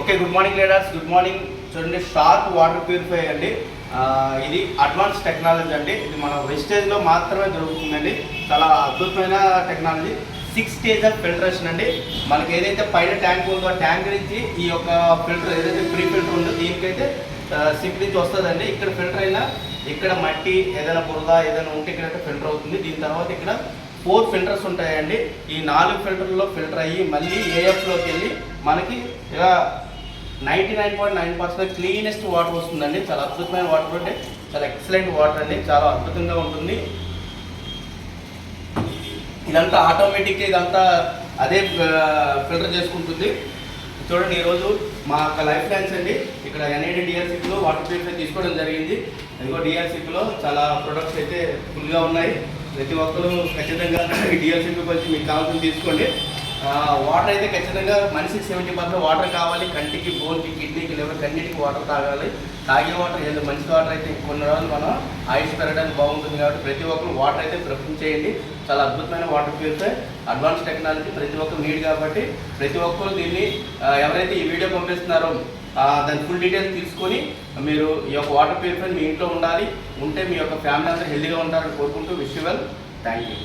Okay, good morning leaders, good morning. చూడండి, sharp water purify అండి. ఇది అడ్వాన్స్ టెక్నాలజీ అండి. ఇది మన వెస్టేజ్లో మాత్రమే దొరుకుతుందండి. చాలా అద్భుతమైన టెక్నాలజీ. 6 స్టేజ్ ఆఫ్ ఫిల్టరేషన్ అండి. మనకి ఏదైతే పైన ట్యాంక్ ఉందో ఆ ట్యాంక్ నుంచి ఈ యొక్క ఫిల్టర్ ఏదైతే ప్రీ ఫిల్టర్ ఉందో దీనికైతే సింక్ నుంచి వస్తుందండి. ఇక్కడ ఫిల్టర్ అయినా ఇక్కడ మట్టి ఏదైనా బురద ఏదైనా ఉంటే ఇక్కడైతే ఫిల్టర్ అవుతుంది. దీని తర్వాత ఇక్కడ 4 ఫిల్టర్స్ ఉంటాయండి. ఈ 4 ఫిల్టర్లో ఫిల్టర్ అయ్యి మళ్ళీ ఏఎఫ్లోకి వెళ్ళి మనకి ఇలా 99.9% క్లీనెస్ట్ వాటర్ వస్తుందండి. చాలా అద్భుతమైన వాటర్ అంటే చాలా ఎక్సలెంట్ వాటర్ అండి. చాలా అద్భుతంగా ఉంటుంది. ఇదంతా ఆటోమేటిక్గా ఇదంతా అదే ఫిల్టర్ చేసుకుంటుంది. చూడండి, ఈరోజు మా యొక్క లైఫ్ లైన్స్ అండి. ఇక్కడ ఎన్ఐడి డిఆర్సిపిలో వాటర్ ప్యూరిఫై తీసుకోవడం జరిగింది. ఇదిగో డిఆర్సిపిలో చాలా ప్రొడక్ట్స్ అయితే ఫుల్గా ఉన్నాయి. ప్రతి ఒక్కరూ ఖచ్చితంగా డిఆర్సిపికి వచ్చి మీకు కావాల్సింది తీసుకోండి. వాటర్ అయితే ఖచ్చితంగా మనిషికి 70% వాటర్ కావాలి. కంటికి, బోన్కి, కిడ్నీకి, లివర్కి అన్నిటికీ వాటర్ తాగాలి. తాగే వాటర్ ఏదో మంచి వాటర్ అయితే కొన్ని రోజులు మనం ఆయుష్ పెరగడానికి బాగుంటుంది. కాబట్టి ప్రతి ఒక్కరు వాటర్ అయితే ప్రిఫర్ చేయండి. చాలా అద్భుతమైన వాటర్ ప్యూరిఫై, అడ్వాన్స్ టెక్నాలజీ ప్రతి ఒక్కరు నీడ్ కాబట్టి ప్రతి ఒక్కరు దీన్ని ఎవరైతే ఈ వీడియో పంపిస్తున్నారో దాని ఫుల్ డీటెయిల్స్ తీసుకొని మీరు ఈ యొక్క వాటర్ ప్యూరిఫై మీ ఇంట్లో ఉండాలి. ఉంటే మీ యొక్క ఫ్యామిలీ అంతా హెల్తీగా ఉంటారని కోరుకుంటూ wish you well. Thank you.